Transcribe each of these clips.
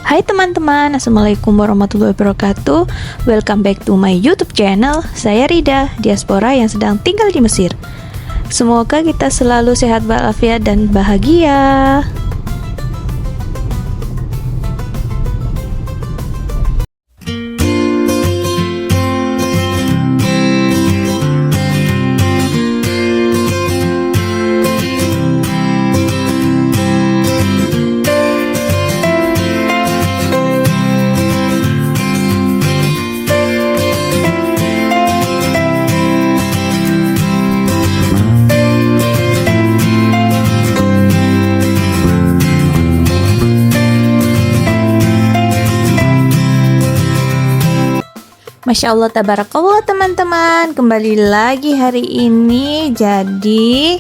Hai teman-teman, Assalamualaikum warahmatullahi wabarakatuh. Welcome back to my YouTube channel. Saya Rida, diaspora yang sedang tinggal di Mesir. Semoga kita selalu sehat walafiat dan bahagia. Masya Allah, tabarakallah teman-teman. Kembali lagi hari ini. Jadi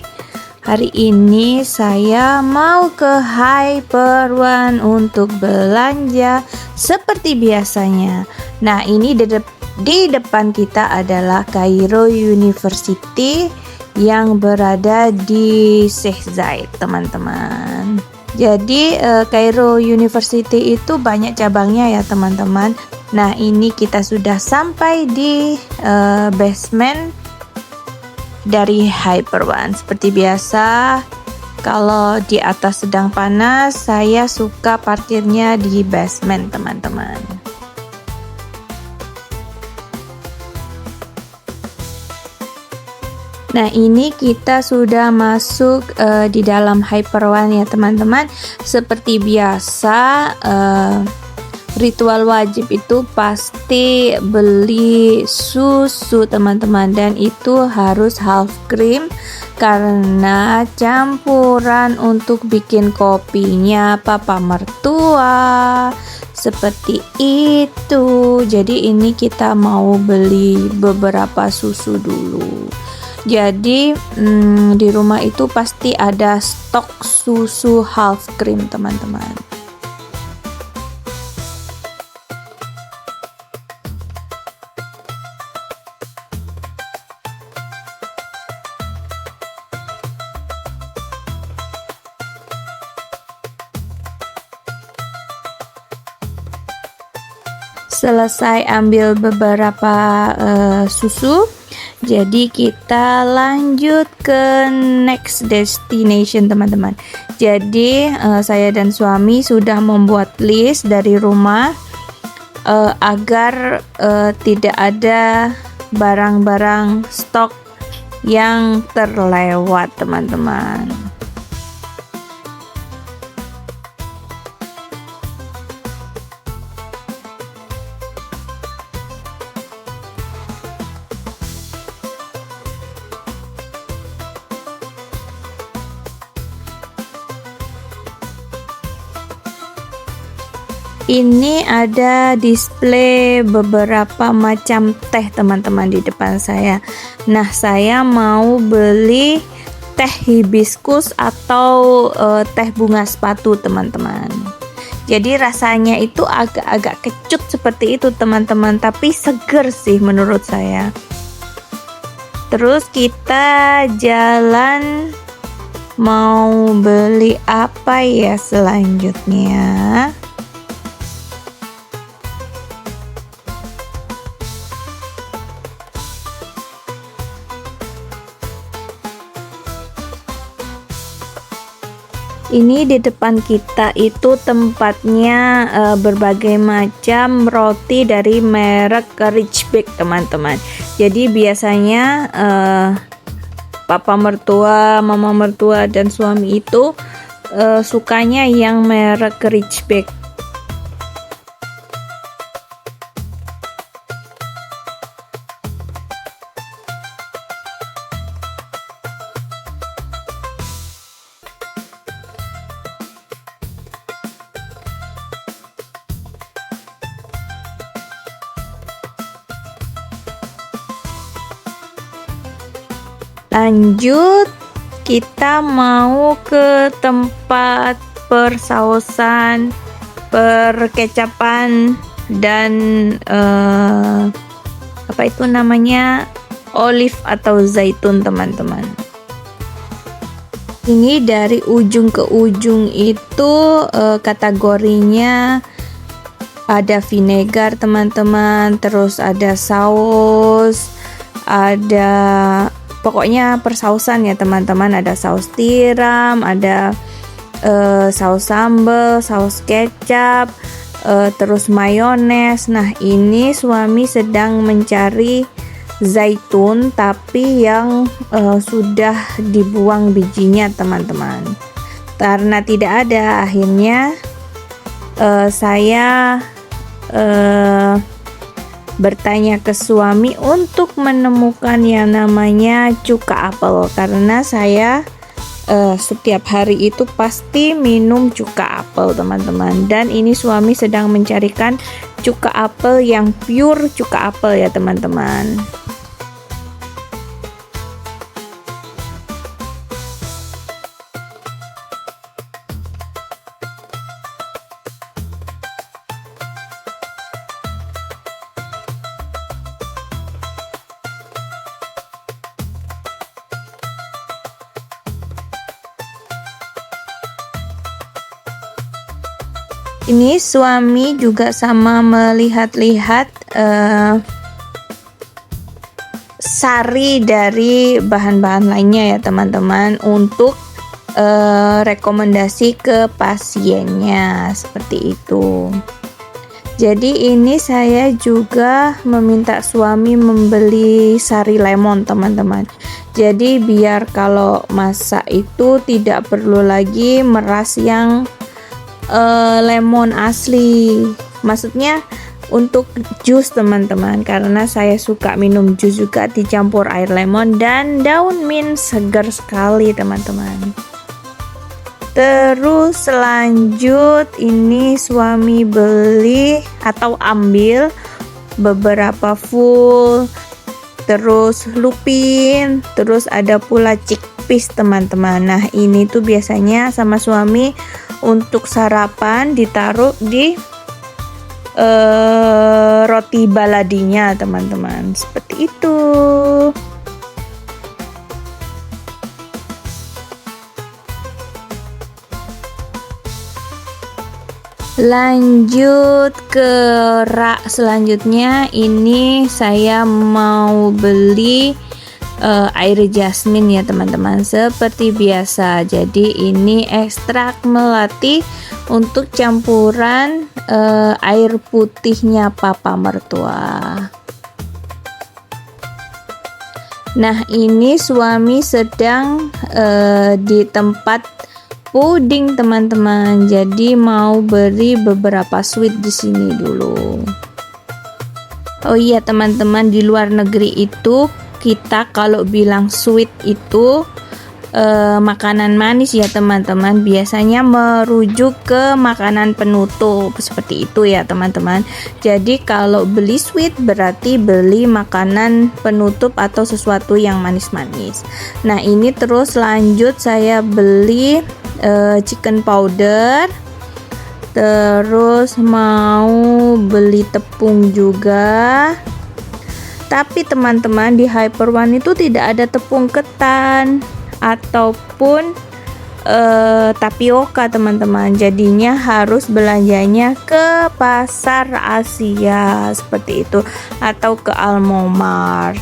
hari ini saya mau ke Hyper One untuk belanja seperti biasanya. Nah, ini di depan kita adalah Cairo University yang berada di Sheikh Zayed, teman-teman. Jadi Cairo University itu banyak cabangnya ya teman-teman. Nah, ini kita sudah sampai di basement dari Hyper One. Seperti biasa, kalau di atas sedang panas, saya suka parkirnya di basement teman-teman. Nah, ini kita sudah masuk di dalam Hyper One ya teman-teman. Seperti biasa, ritual wajib itu pasti beli susu teman-teman, dan itu harus half cream karena campuran untuk bikin kopinya papa mertua seperti itu. Jadi ini kita mau beli beberapa susu dulu. Jadi di rumah itu pasti ada stok susu half cream teman-teman. Selesai ambil beberapa susu, jadi kita lanjut ke next destination teman-teman. Jadi saya dan suami sudah membuat list dari rumah agar tidak ada barang-barang stok yang terlewat teman-teman. Ini ada display beberapa macam teh teman-teman di depan saya. Nah, saya mau beli teh hibiscus atau teh bunga sepatu teman-teman. Jadi rasanya itu agak-agak kecut seperti itu teman-teman, tapi seger sih menurut saya. Terus kita jalan mau beli apa ya selanjutnya? Ini di depan kita itu tempatnya berbagai macam roti dari merek Rich Bake teman-teman. Jadi biasanya papa mertua, mama mertua dan suami itu sukanya yang merek Rich Bake. Lanjut, kita mau ke tempat persausan, perkecapan dan apa itu namanya, olive atau zaitun teman-teman. Ini dari ujung ke ujung itu kategorinya ada vinegar teman-teman, terus ada saus, ada pokoknya persausan ya teman-teman, ada saus tiram, ada saus sambal, saus kecap, terus mayones. Nah, ini suami sedang mencari zaitun tapi yang sudah dibuang bijinya teman-teman. Karena tidak ada, akhirnya saya bertanya ke suami untuk menemukan yang namanya cuka apel, karena saya setiap hari itu pasti minum cuka apel teman-teman, dan ini suami sedang mencarikan cuka apel yang pure cuka apel ya teman-teman. Ini suami juga sama melihat-lihat sari dari bahan-bahan lainnya ya teman-teman, untuk rekomendasi ke pasiennya seperti itu. Jadi ini saya juga meminta suami membeli sari lemon teman-teman. Jadi biar kalau masak itu tidak perlu lagi meras yang lemon asli, maksudnya untuk jus teman-teman, karena saya suka minum jus juga dicampur air lemon dan daun mint, segar sekali teman-teman. Terus lanjut, ini suami beli atau ambil beberapa full, terus lupin, terus ada pula chickpeas teman-teman. Nah, ini tuh biasanya sama suami untuk sarapan ditaruh di roti baladinya teman-teman, seperti itu. Lanjut ke rak selanjutnya, ini saya mau beli air jasmin ya teman-teman, seperti biasa. Jadi ini ekstrak melati untuk campuran air putihnya papa mertua. Nah, ini suami sedang di tempat puding teman-teman, jadi mau beli beberapa sweet di sini dulu. Oh iya teman-teman, di luar negeri itu kita kalau bilang sweet itu makanan manis ya teman-teman, biasanya merujuk ke makanan penutup seperti itu ya teman-teman. Jadi kalau beli sweet berarti beli makanan penutup atau sesuatu yang manis-manis. Nah, ini terus lanjut saya beli chicken powder, terus mau beli tepung juga. Tapi teman-teman, di Hyper One itu tidak ada tepung ketan ataupun tapioka teman-teman, jadinya harus belanjanya ke pasar Asia seperti itu atau ke Alfamart.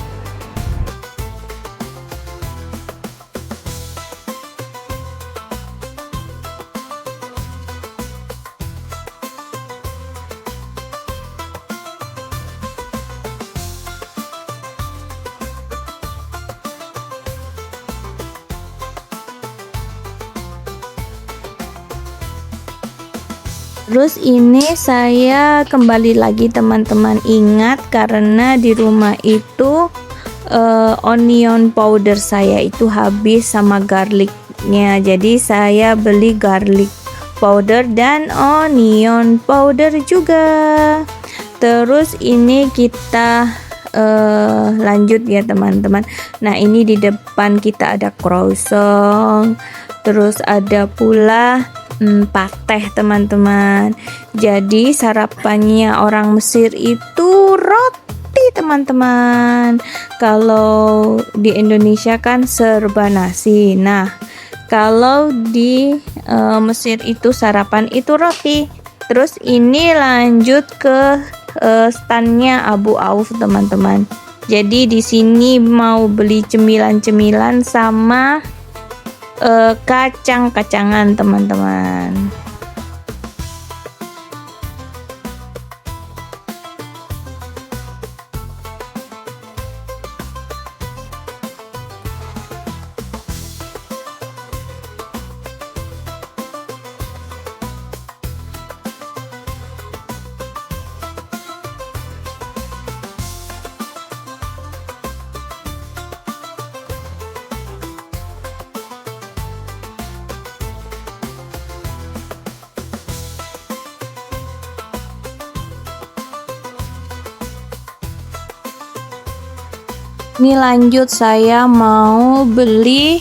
Terus ini saya kembali lagi teman-teman, ingat karena di rumah itu onion powder saya itu habis sama garlicnya, jadi saya beli garlic powder dan onion powder juga. Terus ini kita lanjut ya teman-teman. Nah, ini di depan kita ada croissant, terus ada pula pateh teman-teman. Jadi sarapannya orang Mesir itu roti teman-teman. Kalau di Indonesia kan serba nasi. Nah, kalau di Mesir itu sarapan itu roti. Terus ini lanjut ke standnya Abu Auf teman-teman. Jadi di sini mau beli cemilan-cemilan sama kacang-kacangan teman-teman. Ini lanjut, saya mau beli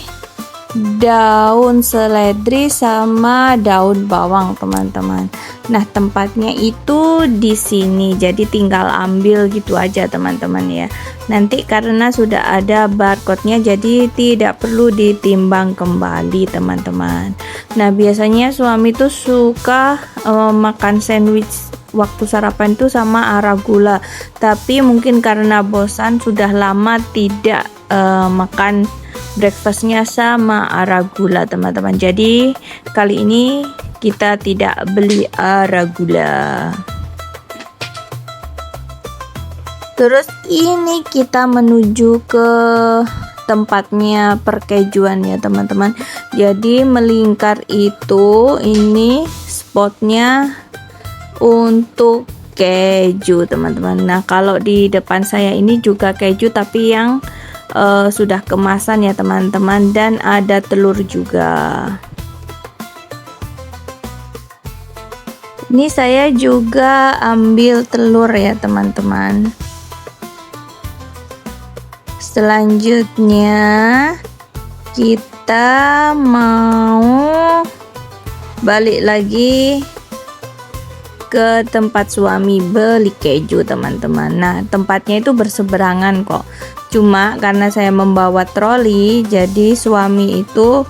daun seledri sama daun bawang teman-teman. Nah, tempatnya itu di sini, jadi tinggal ambil gitu aja teman-teman ya. Nanti karena sudah ada barcode-nya, jadi tidak perlu ditimbang kembali teman-teman. Nah, biasanya suami tuh suka makan sandwich waktu sarapan itu sama arugula, tapi mungkin karena bosan sudah lama tidak makan breakfastnya sama arugula teman-teman, jadi kali ini kita tidak beli arugula. Terus ini kita menuju ke tempatnya perkejuan ya teman-teman, jadi melingkar itu ini spotnya untuk keju teman-teman. Nah, kalau di depan saya ini juga keju tapi yang sudah kemasan ya teman-teman, dan ada telur juga. Ini saya juga ambil telur ya teman-teman. Selanjutnya kita mau balik lagi ke tempat suami beli keju teman-teman. Nah, tempatnya itu berseberangan kok, cuma karena saya membawa troli jadi suami itu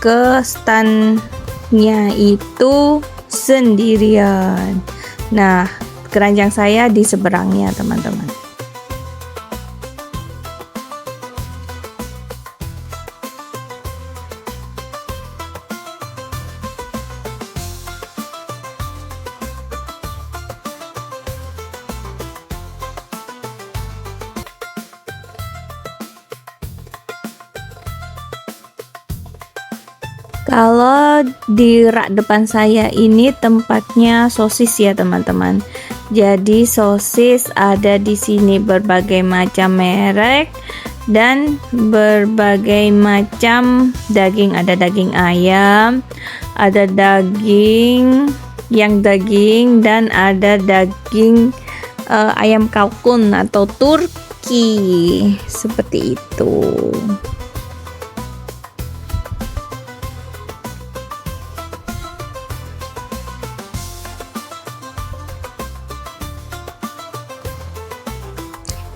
ke standnya itu sendirian. Nah, keranjang saya di seberangnya teman-teman. Kalau di rak depan saya ini tempatnya sosis ya teman-teman. Jadi sosis ada di sini berbagai macam merek dan berbagai macam daging. Ada daging ayam, ada daging dan ada daging ayam kalkun atau Turki seperti itu.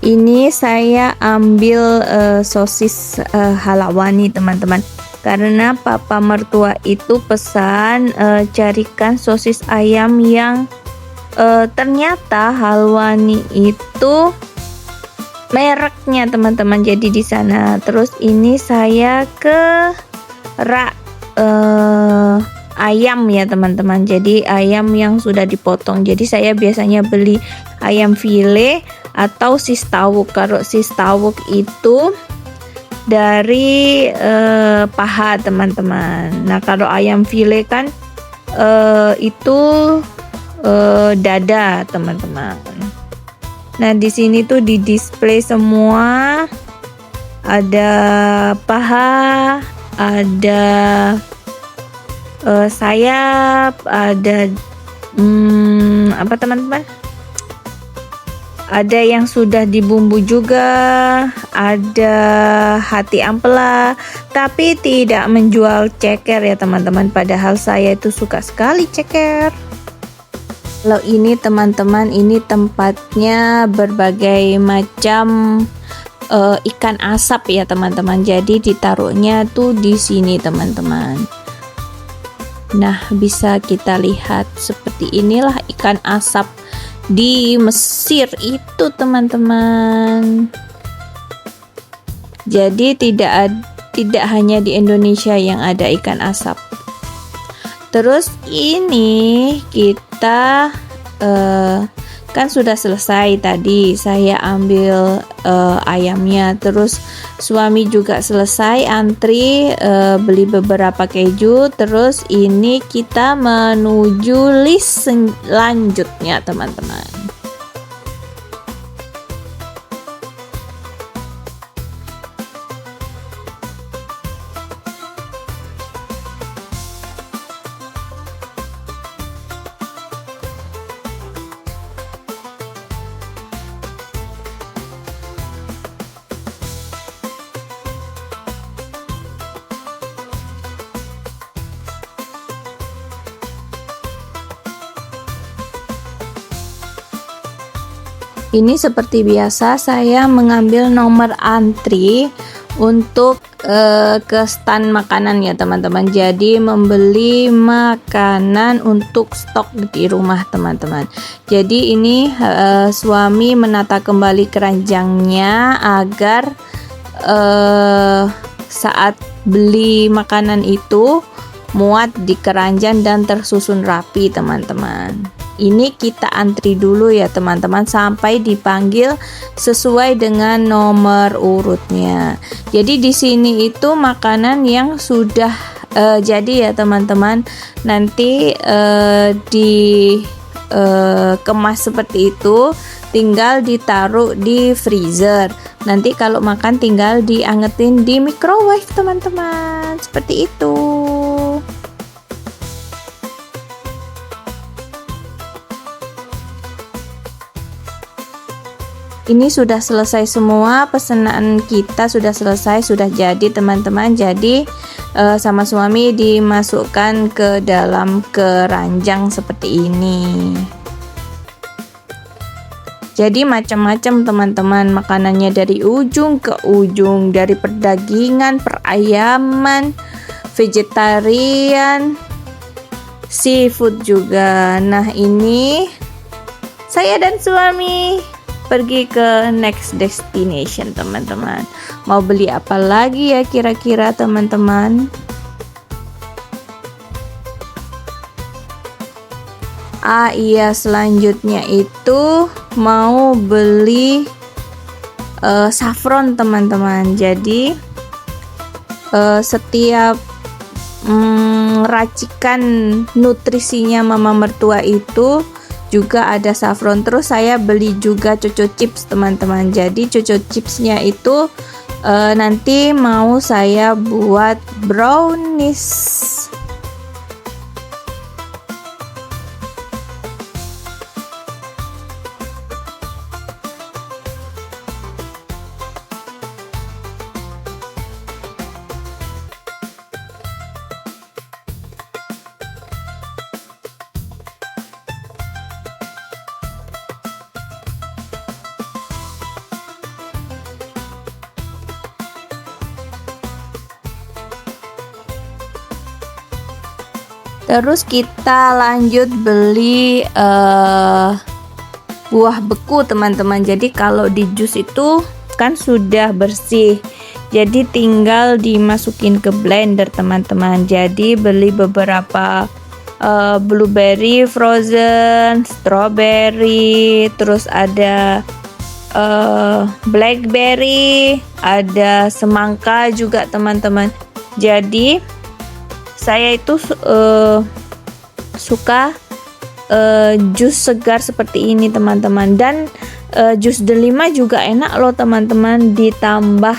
Ini saya ambil sosis halawani teman-teman, karena papa mertua itu pesan carikan sosis ayam yang ternyata halwani itu mereknya teman-teman, jadi di sana. Terus ini saya ke rak ayam ya teman-teman, jadi ayam yang sudah dipotong. Jadi saya biasanya beli ayam file atau sistawuk. Kalau sistawuk itu dari paha teman-teman. Nah, kalau ayam file kan itu dada teman-teman. Nah, di sini tuh di display semua, ada paha, ada sayap, ada apa teman-teman, ada yang sudah dibumbu juga, ada hati ampela, tapi tidak menjual ceker ya teman-teman, padahal saya itu suka sekali ceker. Kalau ini teman-teman, ini tempatnya berbagai macam ikan asap ya teman-teman, jadi ditaruhnya tuh di sini teman-teman. Nah, bisa kita lihat seperti seperti inilah ikan asap di Mesir itu, teman-teman. Jadi tidak hanya di Indonesia yang ada ikan asap. Terus ini kita kan sudah selesai tadi, saya ambil ayamnya, terus suami juga selesai antri beli beberapa keju. Terus ini kita menuju list selanjutnya, teman-teman. Ini seperti biasa saya mengambil nomor antri untuk ke stand makanan ya, teman-teman. Jadi membeli makanan untuk stok di rumah, teman-teman. Jadi ini suami menata kembali keranjangnya agar saat beli makanan itu muat di keranjang dan tersusun rapi, teman-teman. Ini kita antri dulu ya, teman-teman, sampai dipanggil sesuai dengan nomor urutnya. Jadi di sini itu makanan yang sudah jadi ya, teman-teman. Nanti dikemas seperti itu, tinggal ditaruh di freezer. Nanti kalau makan tinggal diangetin di microwave, teman-teman. Seperti itu. Ini sudah selesai semua, pesanan kita sudah selesai, sudah jadi, teman-teman. Jadi sama suami dimasukkan ke dalam keranjang seperti ini. Jadi macam-macam, teman-teman, makanannya dari ujung ke ujung, dari perdagingan, perayaman, vegetarian, seafood juga. Nah, ini saya dan suami pergi ke next destination, teman-teman. Mau beli apa lagi ya kira-kira, teman-teman? Iya, selanjutnya itu mau beli saffron, teman-teman. Jadi setiap racikan nutrisinya mama mertua itu juga ada saffron. Terus saya beli juga coco chips, teman-teman. Jadi coco chipsnya itu nanti mau saya buat brownies. Terus kita lanjut beli buah beku, teman-teman. Jadi kalau di jus itu kan sudah bersih, jadi tinggal dimasukin ke blender, teman-teman. Jadi beli beberapa blueberry frozen, strawberry, terus ada blackberry, ada semangka juga, teman-teman. Jadi saya itu suka jus segar seperti ini, teman-teman. Dan jus delima juga enak loh, teman-teman. Ditambah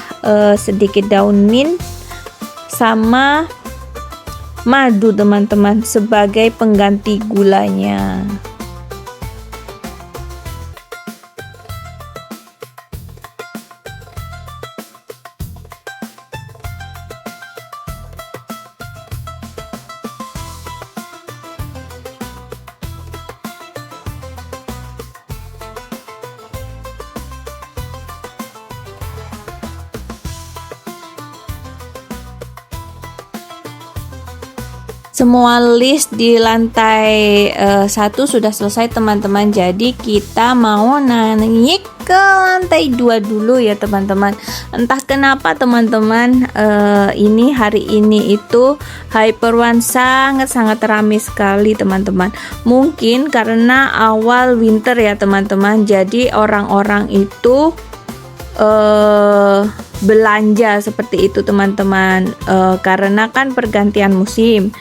sedikit daun mint sama madu, teman-teman, sebagai pengganti gulanya. Semua list di lantai 1 sudah selesai teman-teman. Jadi kita mau naik ke lantai 2 dulu ya teman-teman. Entah kenapa teman-teman, ini hari ini itu Hyper One sangat-sangat ramai sekali teman-teman. Mungkin karena awal winter ya teman-teman. Jadi orang-orang itu belanja seperti itu teman-teman, karena kan pergantian musim,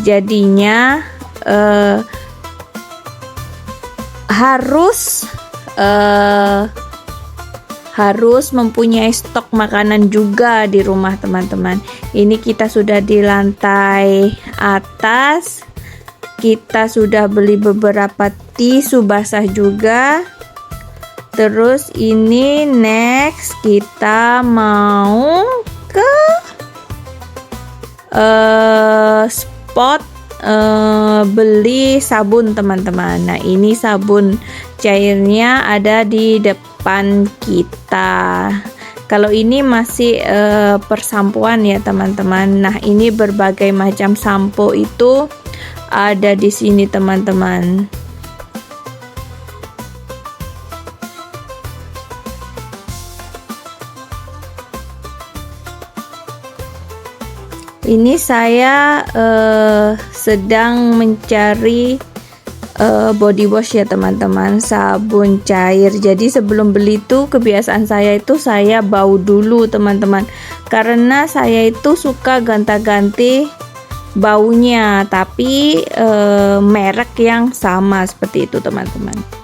jadinya harus mempunyai stok makanan juga di rumah teman-teman. Ini kita sudah di lantai atas, kita sudah beli beberapa tisu basah juga. Terus ini next kita mau ke spot beli sabun teman-teman. Nah ini sabun cairnya ada di depan kita. Kalau ini masih persampoan ya teman-teman. Nah ini berbagai macam sampo itu ada di sini teman-teman. Ini saya sedang mencari body wash ya teman-teman, sabun cair. Jadi sebelum beli itu kebiasaan saya itu saya bau dulu teman-teman, karena saya itu suka gonta-ganti baunya, tapi merek yang sama seperti itu teman-teman.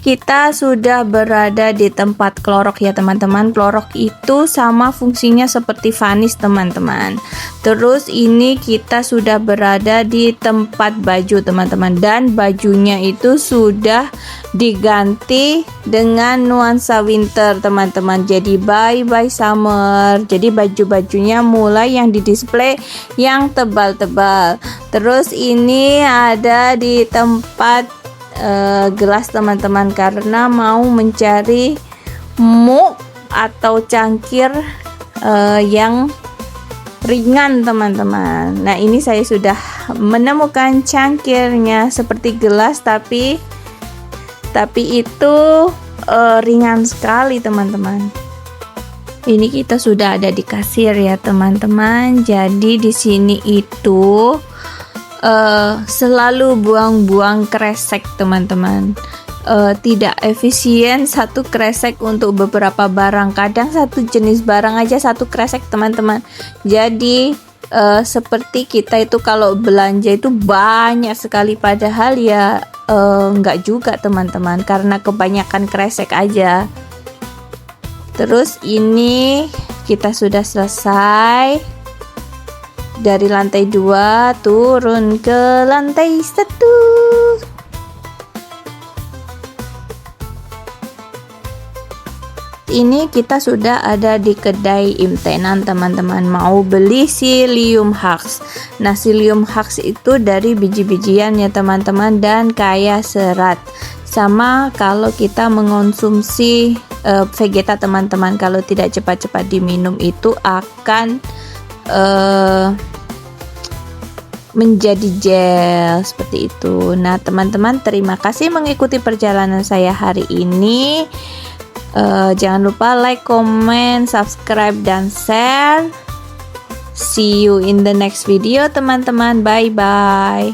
Kita sudah berada di tempat Clorox ya teman-teman. Clorox itu sama fungsinya seperti Vanish teman-teman. Terus ini kita sudah berada di tempat baju teman-teman, dan bajunya itu sudah diganti dengan nuansa winter teman-teman. Jadi bye bye summer. Jadi baju-bajunya mulai yang di display yang tebal-tebal. Terus ini ada di tempat gelas teman-teman, karena mau mencari mug atau cangkir yang ringan teman-teman. Nah ini saya sudah menemukan cangkirnya seperti gelas, tapi itu ringan sekali teman-teman. Ini kita sudah ada di kasir ya teman-teman. Jadi di sini itu selalu buang-buang kresek teman-teman. Tidak efisien satu kresek untuk beberapa barang, kadang satu jenis barang aja satu kresek teman-teman. Jadi seperti kita itu kalau belanja itu banyak sekali, padahal ya enggak juga teman-teman, karena kebanyakan kresek aja. Terus ini kita sudah selesai dari lantai 2 turun ke lantai 1. Ini kita sudah ada di kedai Imtenan teman-teman, mau beli Psyllium Husk. Nah Psyllium Husk itu dari biji-bijian ya teman-teman, dan kaya serat. Sama kalau kita mengonsumsi Vegeta teman-teman, kalau tidak cepat-cepat diminum itu akan menjadi gel seperti itu. Nah teman-teman, terima kasih mengikuti perjalanan saya hari ini. Jangan lupa like, comment, subscribe, dan share. See you in the next video teman-teman. Bye bye.